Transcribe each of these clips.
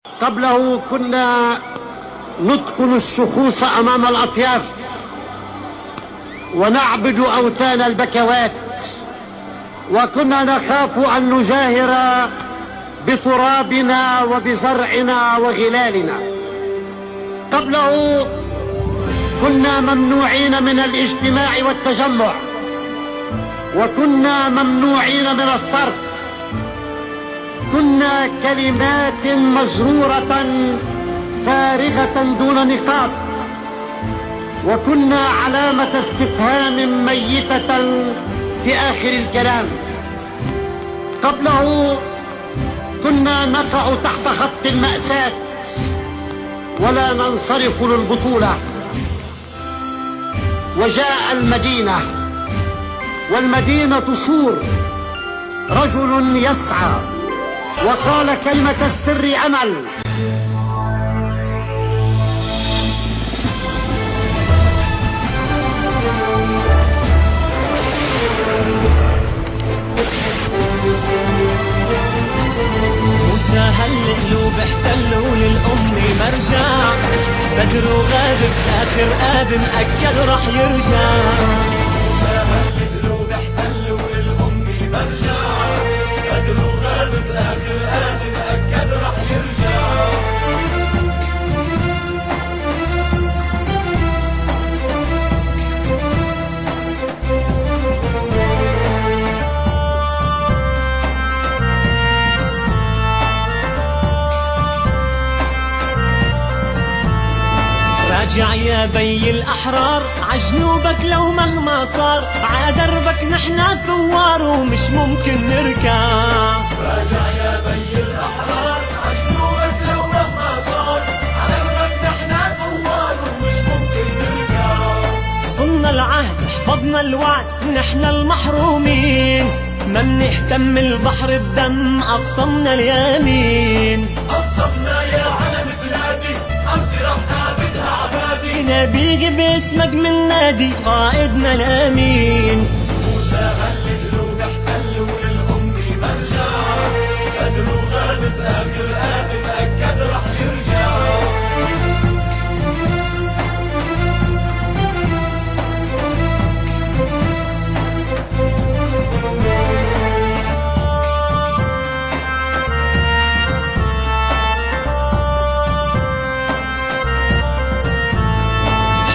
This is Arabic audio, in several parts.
قبله كنا نتقن الشخوص أمام الأطيار ونعبد أوثان البكوات، وكنا نخاف أن نجاهر بترابنا وبزرعنا وغلالنا. قبله كنا ممنوعين من الاجتماع والتجمع، وكنا ممنوعين من الصرف. كنا كلمات مجرورة فارغة دون نقاط، وكنا علامة استفهام ميتة في آخر الكلام. قبله كنا نقع تحت خط المأساة ولا ننصرف للبطولة. وجاء المدينة، والمدينة سور، رجل يسعى وقال كلمة السر أمل. موسى هالقلوب احتلوا للأم مرجع، بدر وغاب بآخر آدم أكد رح يرجع. موسى هالقلوب احتلوا للأم مرجع، بدر وغاب بآخر آدم أكد رح يرجع. راجع يا بي الأحرار عجنوبك لو مهما صار، عدربك نحنا ثوار ومش ممكن نركع. راجع يا بي الأحرار عجنوبك لو مهما صار، عدربك نحنا ثوار ومش ممكن نركع. صلنا العهد حفظنا الوعد نحنا المحرومين، ما منهتم البحر الدم أقسمنا اليمين. أقسمنا يا علم بلادي أرضي رح نعبدها عبادي، نبيك باسمك من نادي قائدنا الأمين. موسى هالقلوب احتلوا للأم مرجع، بدر وغاب بآخر آدم أكد رح يرجع.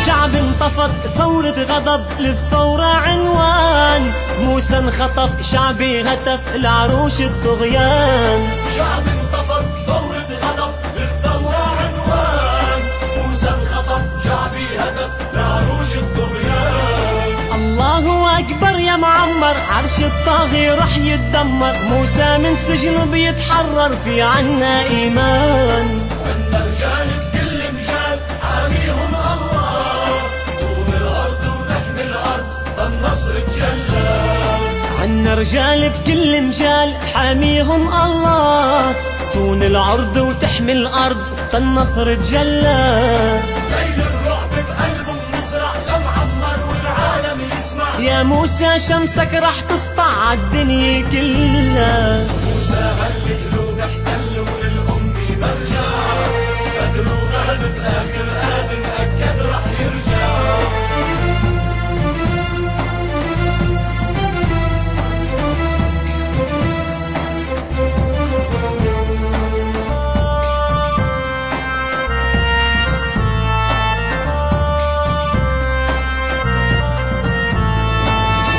شعب انطفض ثورة غضب للثورة عنوان، موسى انخطف شعبي هتف لعروش الطغيان. شعب انطفض ثورة غضب للثورة عنوان، موسى انخطف شعبي هتف لعروش الطغيان. الله أكبر يا معمر عرش الطاغي رح يتدمر، موسى من سجنه بيتحرر في عنا إيمان. عنا رجال بكل مجال حاميهم الله، صون الأرض وتحمي الأرض فالنصر تجلى. عنا رجال بكل مجال حاميهم الله، صون الأرض وتحمي الأرض فالنصر تجلى. ليل الرعب بقلبه مسرح لمعمر والعالم يسمع، يا موسى شمسك رح تسطع عالدنيا كلها. موسى هالقلوب احتلوا للأم مرجع، بدر وغاب بآخر آدم أكد رح يرجع.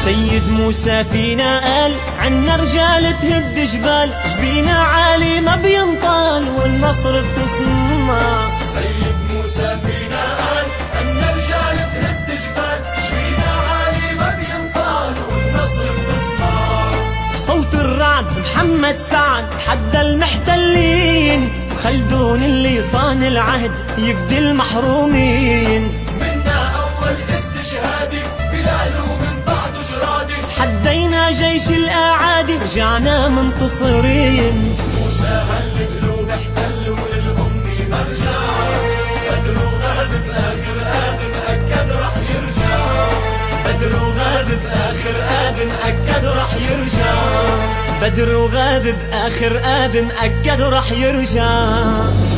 سيد موسى فينا قال عنا رجال تهد جبال، جبينا عالي ما بينطال والنصر بتصنع. سيد موسى فينا قال عنا رجال تهد جبال، جبينا عالي ما بينطال والنصر بتصنع. صوت الرعد محمد سعد حدى المحتلين، خلدون اللي صان العهد يفدي المحرومين. منا أول استشهادي بلال ومن بعده جرادي، حدينا جيش الأعادي رجعنا منتصرين. موسى هالقلوب احتلوا للأم مرجع، بدر وغاب بآخر آدم أكد رح يرجع. بدر وغاب بآخر آدم أكد رح يرجع. غدر وغاب بآخر آب مأكد رح يرجع.